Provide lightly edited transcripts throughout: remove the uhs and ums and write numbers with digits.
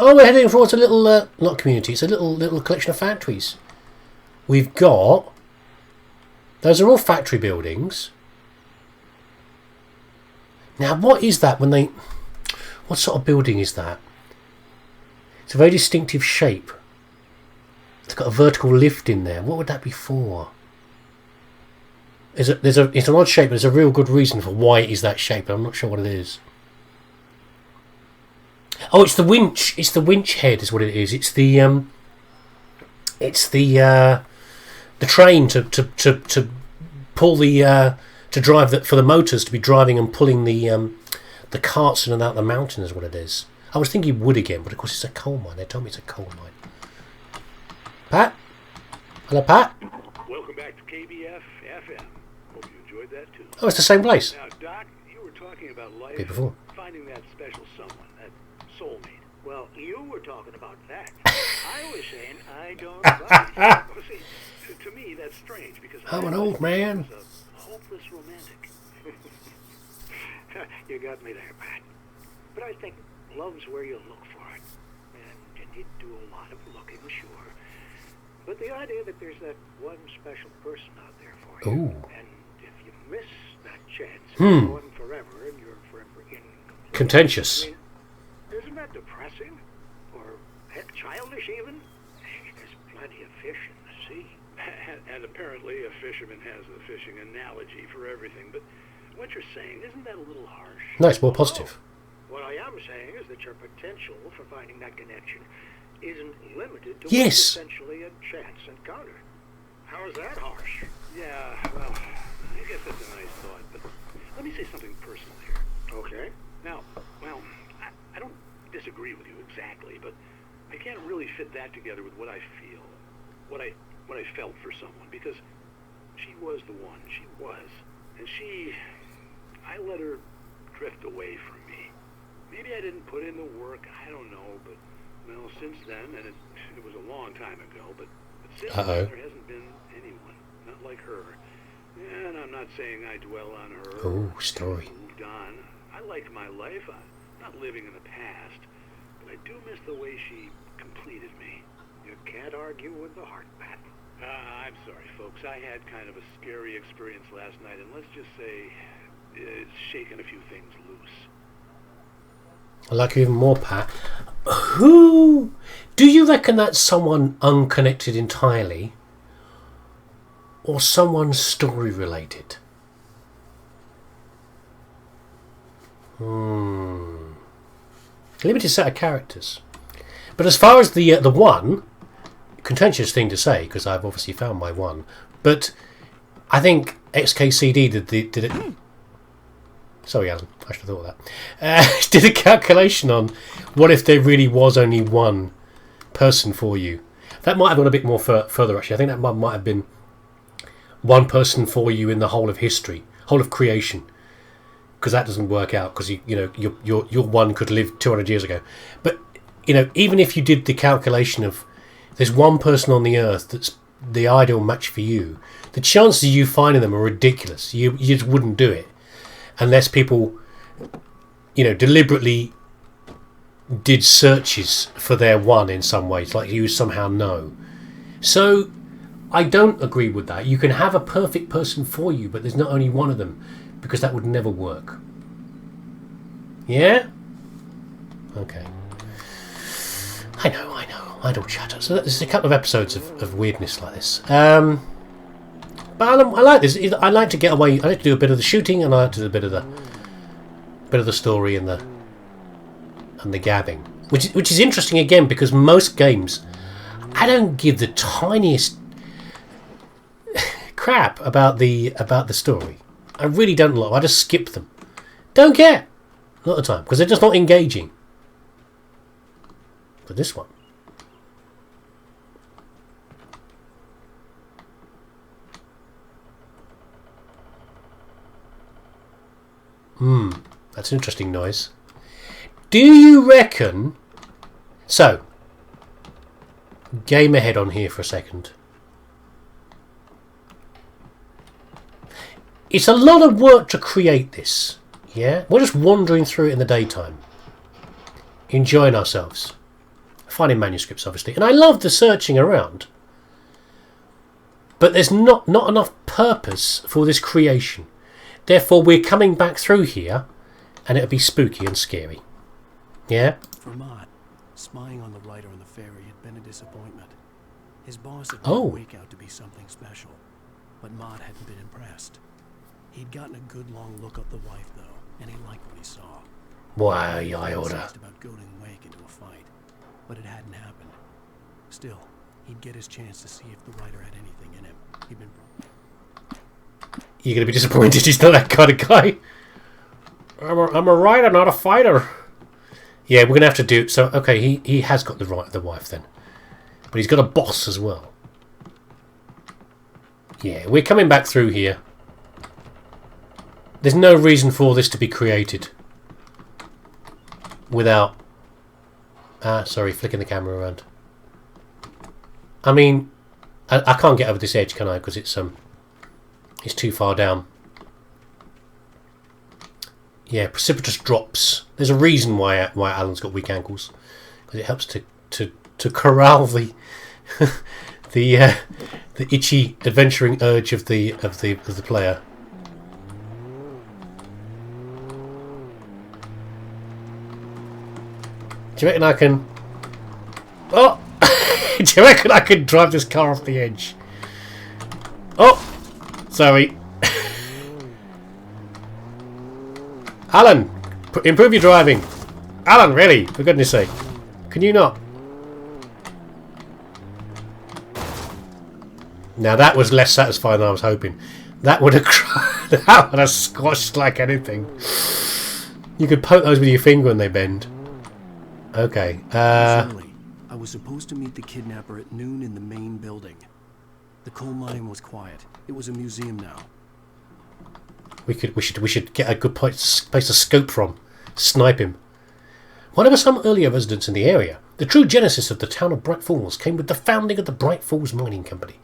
Oh, we're heading towards a little, not community, it's a little collection of factories. We've got... Those are all factory buildings. Now, what is that when they... What sort of building is that? It's a very distinctive shape. It's got a vertical lift in there. What would that be for? It's an odd shape, but there's a real good reason for why it is that shape, but I'm not sure what it is. Oh, it's the winch. It's the winch head, is what it is. It's the train to pull the to drive for the motors to be driving and pulling the carts in and out the mountain is what it is. I was thinking wood again, but of course it's a coal mine. They told me it's a coal mine. Pat, hello, Pat. Welcome back to KBF FM. Hope you enjoyed that too. Oh, it's the same place. Now, Doc, you were talking about life, before. finding that special someone, that soulmate. Well, you were talking about that. I was saying I don't buy it. Well, see, to me that's strange because I'm an old man. A hopeless romantic. You got me there, Pat. But I think love's where you look for it, and you do a lot of looking, sure. But the idea that there's that one special person out there for you, and if you miss that chance, it's gone forever, and you're forever in. Contentious. I mean, isn't that depressing? Or heck, childish even? There's plenty of fish in the sea. And apparently a fisherman has the fishing analogy for everything, but what you're saying, isn't that a little harsh? No, it's more positive. What I am saying is that your potential for finding that connection isn't limited to Yes. what's essentially a chance encounter. How is that harsh? Yeah, well, I guess that's a nice thought, but let me say something personal here. Okay. Now, well, I don't disagree with you exactly, but I can't really fit that together with what I feel, what I felt for someone, because she was the one. She was. And I let her drift away from me. Maybe I didn't put in the work, I don't know, but, well, since then, and it was a long time ago, but since then there hasn't been anyone, not like her. And I'm not saying I dwell on her. Oh, story. Moved on. I like my life. I'm not living in the past, but I do miss the way she completed me. You can't argue with the heart, Pat. I'm sorry, folks. I had kind of a scary experience last night, and let's just say it's shaken a few things loose. I like you even more, Pat. Who do you reckon that's someone unconnected entirely, or someone story related? Limited set of characters. But as far as the one, contentious thing to say because I've obviously found my one, but I think XKCD did it. Sorry, Alan, I should have thought of that. Did a calculation on what if there really was only one person for you. That might have gone a bit more further, actually. I think that might have been one person for you in the whole of history, whole of creation, because that doesn't work out because your one could live 200 years ago. But even if you did the calculation of there's one person on the earth that's the ideal match for you, the chances of you finding them are ridiculous. You just wouldn't do it unless people, deliberately did searches for their one in some ways, like you somehow know. So I don't agree with that. You can have a perfect person for you, but there's not only one of them, because that would never work. Yeah? Okay. I know. Idle chatter. So there's a couple of episodes of weirdness like this. But I like this. I like to get away. I like to do a bit of the shooting, and I like to do a bit of the story and the gabbing, which is interesting again because most games I don't give the tiniest crap about the story. I really don't like. I just skip them. Don't care. Not the time because they're just not engaging. But this one. That's an interesting noise. Do you reckon... So, game ahead on here for a second. It's a lot of work to create this. Yeah? We're just wandering through it in the daytime. Enjoying ourselves. finding manuscripts, obviously. And I love the searching around. But there's not enough purpose for this creation. Therefore, we're coming back through here, and it'll be spooky and scary. Yeah? For Mott, spying on the writer on the ferry had been a disappointment. His boss had Oh. made Wake out to be something special, but Mott hadn't been impressed. He'd gotten a good long look at the wife, though, and he liked what he saw. Why, He I order. obsessed about goading Wake into a fight, but it hadn't happened. Still, he'd get his chance to see if the writer had anything in him. He'd been... You're going to be disappointed he's not that kind of guy. I'm a writer, not a fighter. Yeah, we're going to have to do... So, okay, he has got the wife then. But he's got a boss as well. Yeah, we're coming back through here. There's no reason for all this to be created without... sorry, flicking the camera around. I mean, I can't get over this edge, can I? Because it's too far down. Yeah, precipitous drops. There's a reason why Alan's got weak ankles, because it helps to corral the the itchy adventuring urge of the player. Do you reckon I can? Oh, do you reckon I can drive this car off the edge? Oh, sorry. Alan, improve your driving. Alan, really? For goodness sake. Can you not? Now that was less satisfying than I was hoping. That would have that would have squashed like anything. You could poke those with your finger when they bend. Okay. Early. I was supposed to meet the kidnapper at noon in the main building. The coal mine was quiet. It was a museum now. We should get a good place to scope from. Snipe him. While there were some earlier residents in the area, the true genesis of the town of Bright Falls came with the founding of the Bright Falls Mining Company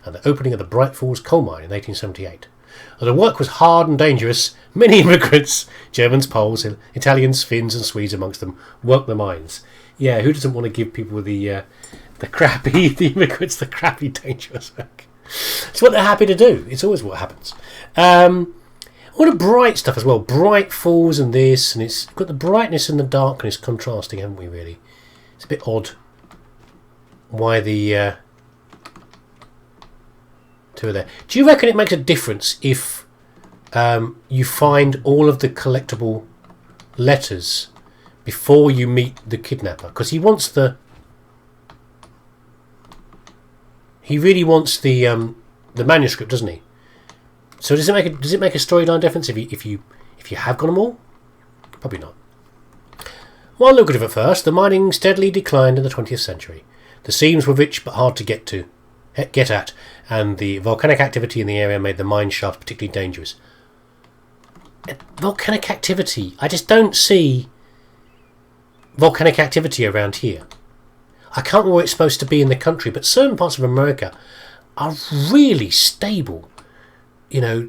and the opening of the Bright Falls coal mine in 1878. Although the work was hard and dangerous, many immigrants, Germans, Poles, Italians, Finns and Swedes amongst them, worked the mines. Yeah, who doesn't want to give people the immigrants the crappy, dangerous work? It's what they're happy to do. It's always what happens. All the bright stuff as well. Bright Falls and this, and it's got the brightness and the darkness contrasting, haven't we, really? It's a bit odd why the two are there. Do you reckon it makes a difference if you find all of the collectible letters before you meet the kidnapper? Because he wants the... He really wants the manuscript, doesn't he? So does it make a storyline difference if you have got them all? Probably not. While lucrative at first, the mining steadily declined in the 20th century. The seams were rich but hard to get at, and the volcanic activity in the area made the mine shafts particularly dangerous. Volcanic activity? I just don't see volcanic activity around here. I can't remember where it's supposed to be in the country, but certain parts of America are really stable. You know,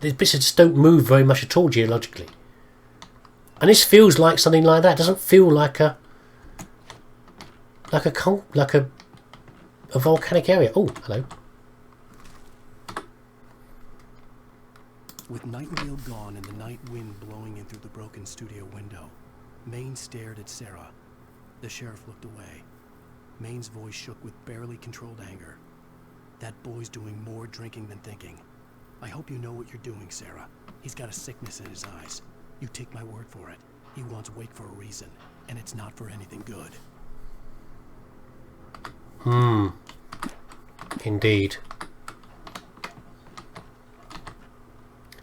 the bits that just don't move very much at all geologically. And this feels like something like that. It doesn't feel like a volcanic area. Oh, hello. With Nightingale gone and the night wind blowing in through the broken studio window, Maine stared at Sarah. The sheriff looked away. Maine's voice shook with barely controlled anger. That boy's doing more drinking than thinking. I hope you know what you're doing, Sarah. He's got a sickness in his eyes. You take my word for it. He wants Wake for a reason, and it's not for anything good. Indeed.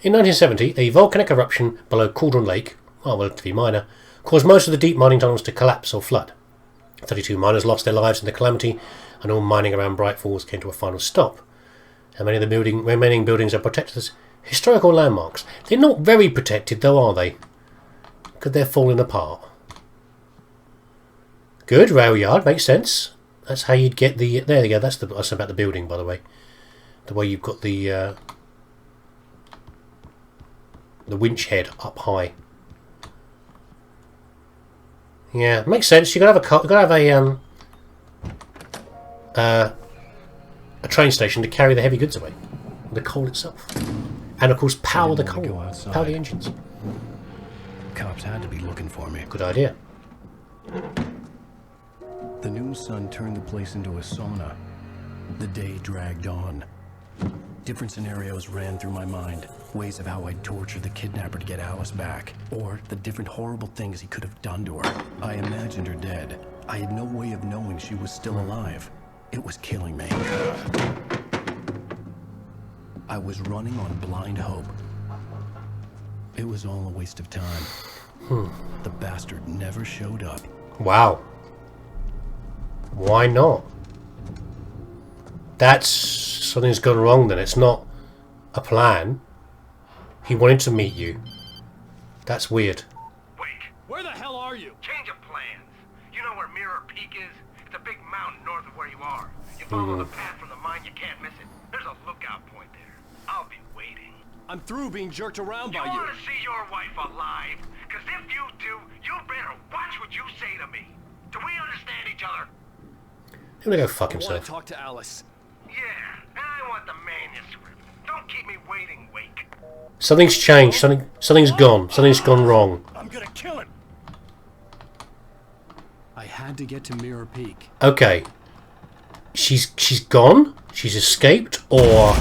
In 1970, a volcanic eruption below Cauldron Lake, while relatively minor, caused most of the deep mining tunnels to collapse or flood. 32 miners lost their lives in the calamity, and all mining around Bright Falls came to a final stop. And many of the remaining buildings are protected as historical landmarks. They're not very protected, though, are they? Because they're falling apart. Good, rail yard, makes sense. That's how you'd get the... There you go, that's about the building, by the way. The way you've got the winch head up high. Yeah, makes sense. You gotta have a train station to carry the heavy goods away, the coal itself, and of course power the coal, power the engines. Cops had to be looking for me. Good idea. The noon sun turned the place into a sauna. The day dragged on. Different scenarios ran through my mind. Ways of how I'd torture the kidnapper to get Alice back. Or the different horrible things he could have done to her. I imagined her dead. I had no way of knowing she was still alive. It was killing me. I was running on blind hope. It was all a waste of time. The bastard never showed up. Wow. Why not? That's... something's gone wrong then. It's not a plan. He wanted to meet you. That's weird. Wake! Where the hell are you? Change of plans. You know where Mirror Peak is? It's a big mountain north of where you are. You follow the path from the mine, you can't miss it. There's a lookout point there. I'll be waiting. I'm through being jerked around You by you. want to see your wife alive? Because if you do, you better watch what you say to me. Do we understand each other? He's gonna go fuck I want himself. to talk to Alice. Yeah, and I want the manuscript. Don't keep me waiting, Wake. Something's changed. Something's gone. Something's gone wrong. I'm gonna kill him. I had to get to Mirror Peak. Okay. She's gone? She's escaped? Or...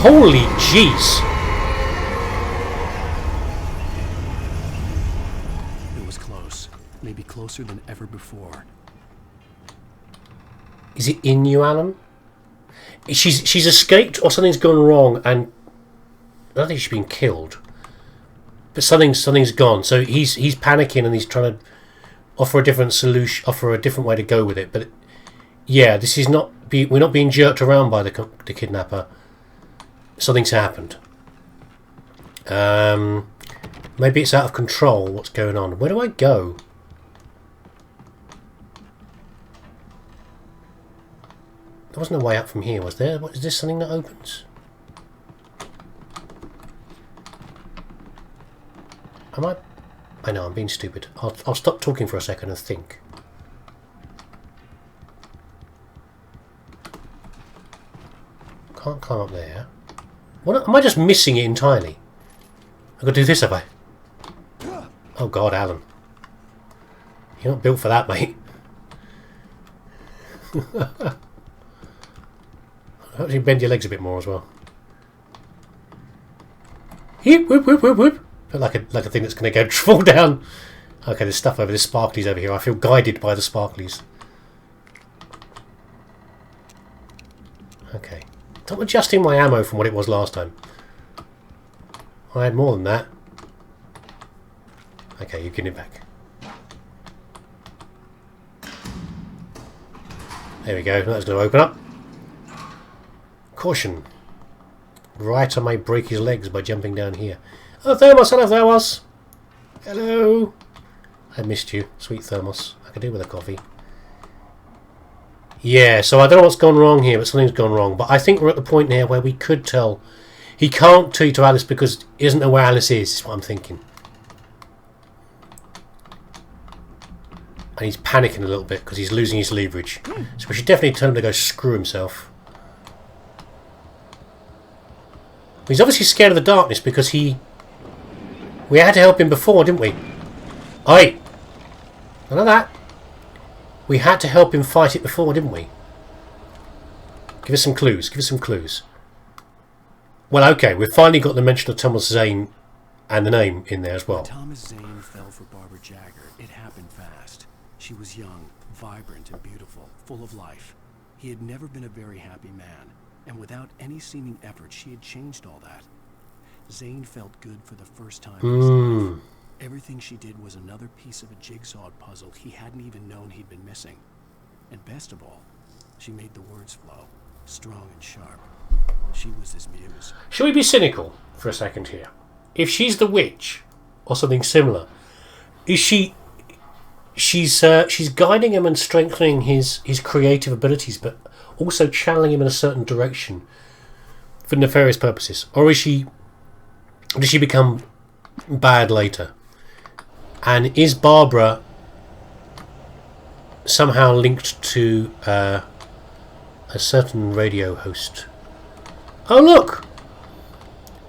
holy jeez! It was close. Maybe closer than ever before. Is it in you, Alan? She's escaped or something's gone wrong, and I don't think she's been killed. But something's gone. So he's panicking and he's trying to offer a different solution, offer a different way to go with it. But yeah, this is not. We're not being jerked around by the kidnapper. Something's happened. Maybe it's out of control. What's going on? Where do I go? There wasn't a way up from here, was there? What, is this something that opens? Am I? I know, I'm being stupid. I'll stop talking for a second and think. Can't climb up there. What? Am I just missing it entirely? I've got to do this, have I? Oh God, Alan. You're not built for that, mate. Actually, bend your legs a bit more as well. Whoop, whoop, whoop, whoop, whoop. Like a thing that's going to go fall down. Okay, there's stuff over there. Sparklies over here. I feel guided by the sparklies. Okay. I'm adjusting my ammo from what it was last time. I had more than that. Okay, you give it back. There we go. That's going to open up. Caution. Right, I may break his legs by jumping down here. Oh, Thermos! Hello, Thermos! Hello! I missed you, sweet Thermos. I could do with a coffee. Yeah, so I don't know what's gone wrong here, but something's gone wrong. But I think we're at the point here where we could tell. He can't tell you to Alice because he doesn't know where Alice is what I'm thinking. And he's panicking a little bit because he's losing his leverage. So we should definitely tell him to go screw himself. He's obviously scared of the darkness because we had to help him before, didn't we? Oi! None of that. We had to help him fight it before, didn't we? Give us some clues. Give us some clues. Well, okay, we've finally got the mention of Thomas Zane and the name in there as well. Thomas Zane fell for Barbara Jagger. It happened fast. She was young, vibrant, and beautiful, full of life. He had never been a very happy man, and without any seeming effort, she had changed all that. Zane felt good for the first time in his life. Everything she did was another piece of a jigsaw puzzle he hadn't even known he'd been missing. And best of all, she made the words flow, strong and sharp. She was his muse. Shall we be cynical for a second here? If she's the witch, or something similar, is she... She's guiding him and strengthening his creative abilities, but also channeling him in a certain direction for nefarious purposes. Or is she... Does she become bad later? And is Barbara somehow linked to a certain radio host? Oh look!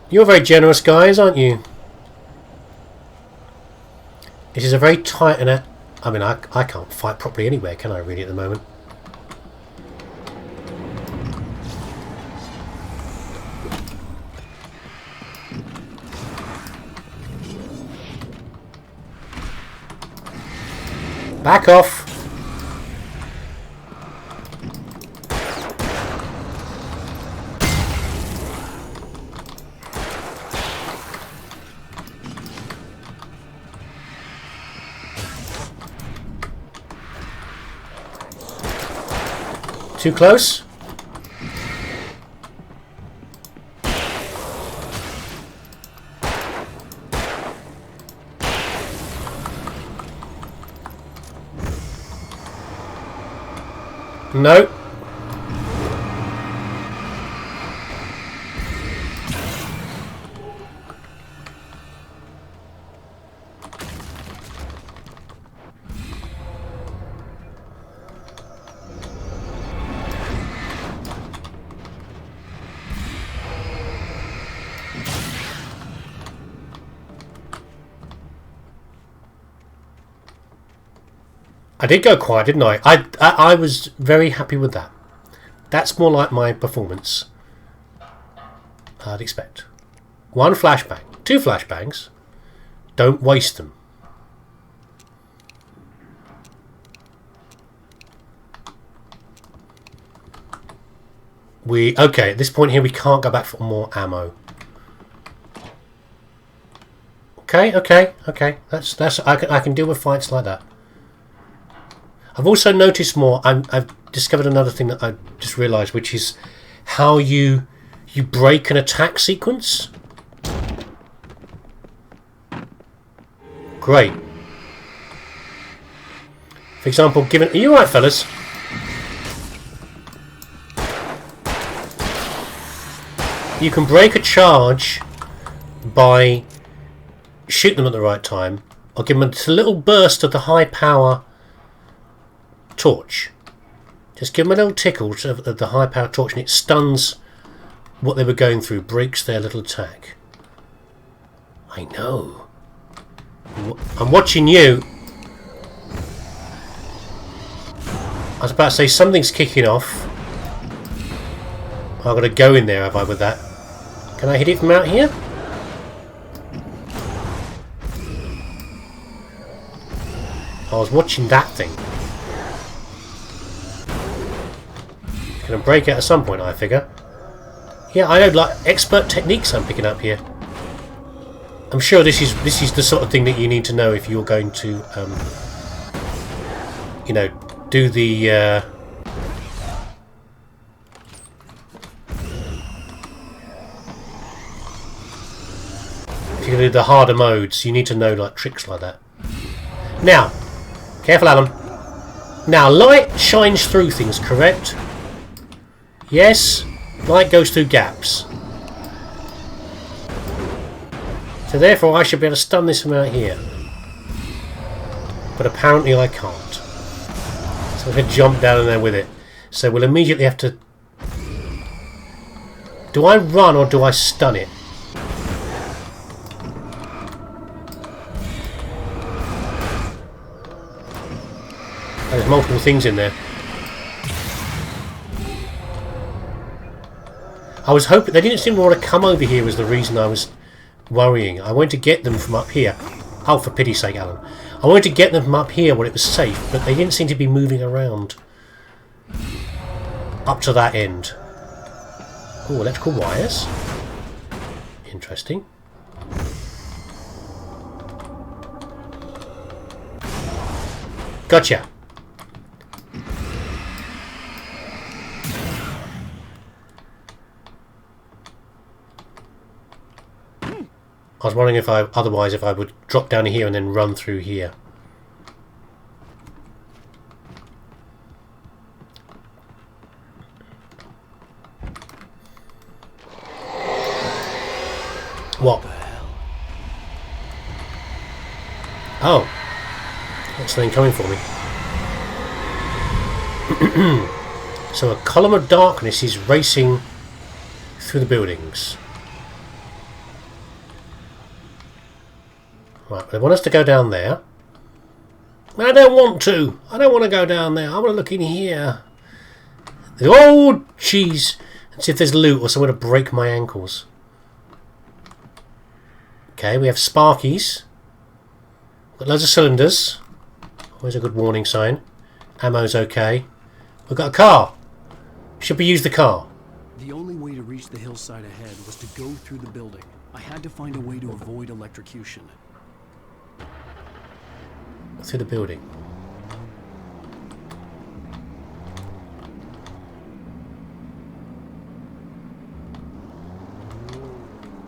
You're very generous guys, aren't you? This is a very tight and... I mean, I can't fight properly anywhere, can I really, at the moment? Back off! Too close? No. I did go quiet, didn't I? I was very happy with that. That's more like my performance I'd expect. 1 flashbang. 2 flashbangs. Don't waste them. Okay, at this point here we can't go back for more ammo. Okay. That's I can deal with fights like that. I've also noticed more. I've discovered another thing that I just realised, which is how you break an attack sequence. Great. For example, are you alright, fellas? You can break a charge by shooting them at the right time, or give them a little burst of the high power torch. Just give them a little tickle of the high power torch and it stuns what they were going through, breaks their little attack. I know. I'm watching you. I was about to say something's kicking off. I've got to go in there, have I, with that? Can I hit it from out here? I was watching that thing. Gonna break it at some point, I figure. Yeah, I know, like expert techniques I'm picking up here. I'm sure this is the sort of thing that you need to know if you're going to, you know, do the. If you're going to do the harder modes, you need to know like tricks like that. Now, careful, Alan. Now, light shines through things, correct? Yes, light goes through gaps. So therefore I should be able to stun this from out here. But apparently I can't. So I'm going to jump down in there with it. So we'll immediately have to... Do I run or do I stun it? There's multiple things in there. I was hoping they didn't seem to want to come over here was the reason I was worrying. I wanted to get them from up here. Oh, for pity's sake, Alan. I wanted to get them from up here where it was safe, but they didn't seem to be moving around up to that end. Oh, electrical wires. Interesting. Gotcha. I was wondering if otherwise I would drop down here and then run through here. What? Oh. That's something coming for me. So a column of darkness is racing through the buildings. Right, they want us to go down there. I don't want to. I don't want to go down there. I want to look in here. Oh, jeez. Let's see if there's loot or somewhere to break my ankles. Okay, we have sparkies. Got loads of cylinders. Always a good warning sign. Ammo's okay. We've got a car. Should we use the car? The only way to reach the hillside ahead was to go through the building. I had to find a way to avoid electrocution. Through the building.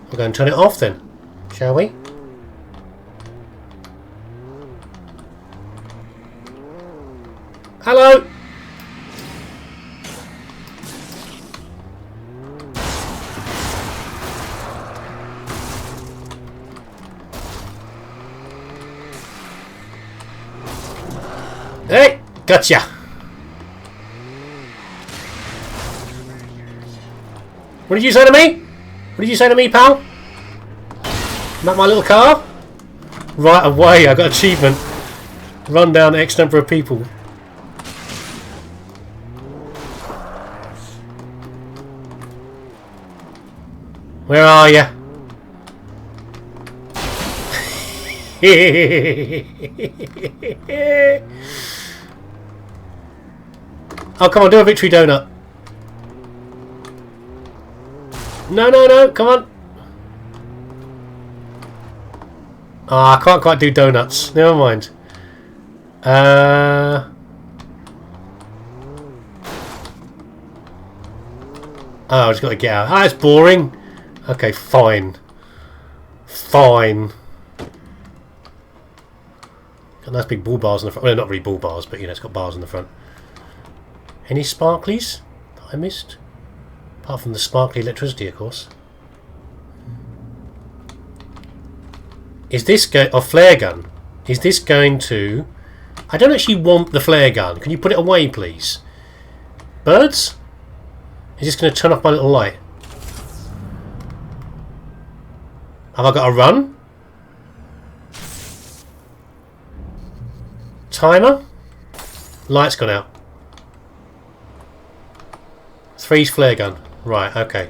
We'll go and turn it off then, shall we? Hello! Hey! Gotcha! What did you say to me? What did you say to me, pal? Not my little car? Right away, I got achievement. Run down X number of people. Where are you? Oh, come on, do a victory donut. No, no, no, come on. Ah, I can't quite do donuts. Never mind. Oh, I just got to get out. Ah, it's boring. Okay, fine. Fine. Got nice big bull bars in the front. Well, not really bull bars, but you know, it's got bars in the front. Any sparklies that I missed? Apart from the sparkly electricity, of course. Is this a flare gun? Is this going to... I don't actually want the flare gun. Can you put it away, please? Birds? Is this going to turn off my little light? Have I got to run? Timer? Light's gone out. 3's flare gun. Right, okay.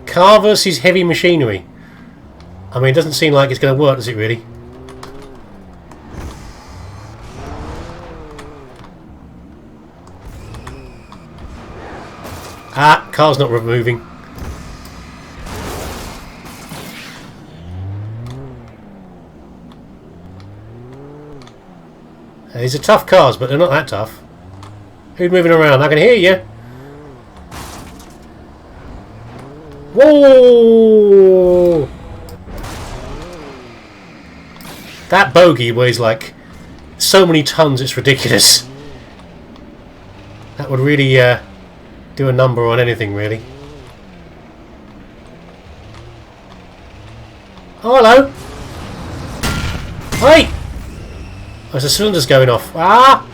Car versus heavy machinery. I mean, it doesn't seem like it's going to work, does it really? Ah, car's not moving. These are tough cars, but they're not that tough. Who's moving around? I can hear you. Whoa! That bogey weighs like so many tons, it's ridiculous. That would really do a number on anything, really. Oh, hello! Hey! Oh, there's the cylinder's going off. Ah!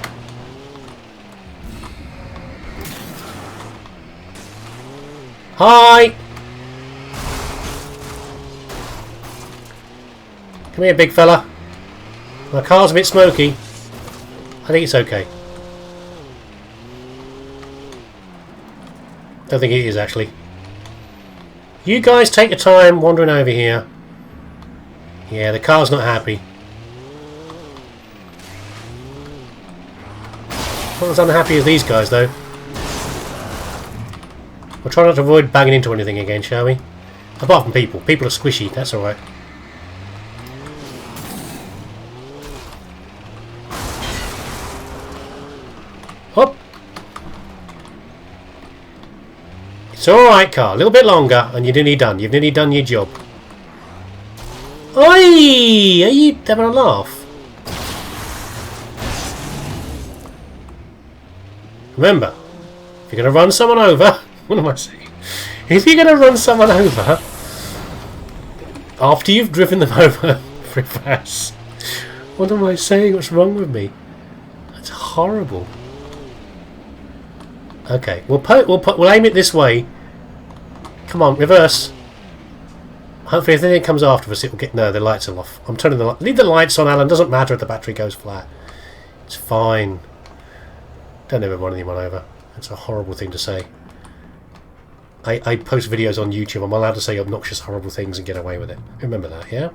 Hi! Come here, big fella. My car's a bit smoky. I think it's okay. Don't think it is, actually. You guys take your time wandering over here. Yeah, the car's not happy. Not as unhappy as these guys, though. We'll try not to avoid banging into anything again, shall we? Apart from people. People are squishy, that's alright. Hop! It's alright, car. A little bit longer and you're nearly done. You've nearly done your job. Oi! Are you having a laugh? Remember, if you're going to run someone over... What am I saying? If you're going to run someone over... After you've driven them over... Reverse. What am I saying? What's wrong with me? That's horrible. Okay, we'll aim it this way. Come on, reverse. Hopefully, if anything comes after us, it will get. No, the lights are off. I'm turning the light. Leave the lights on, Alan. Doesn't matter if the battery goes flat. It's fine. Don't ever run anyone over. That's a horrible thing to say. I post videos on YouTube. I'm allowed to say obnoxious, horrible things and get away with it. Remember that, yeah?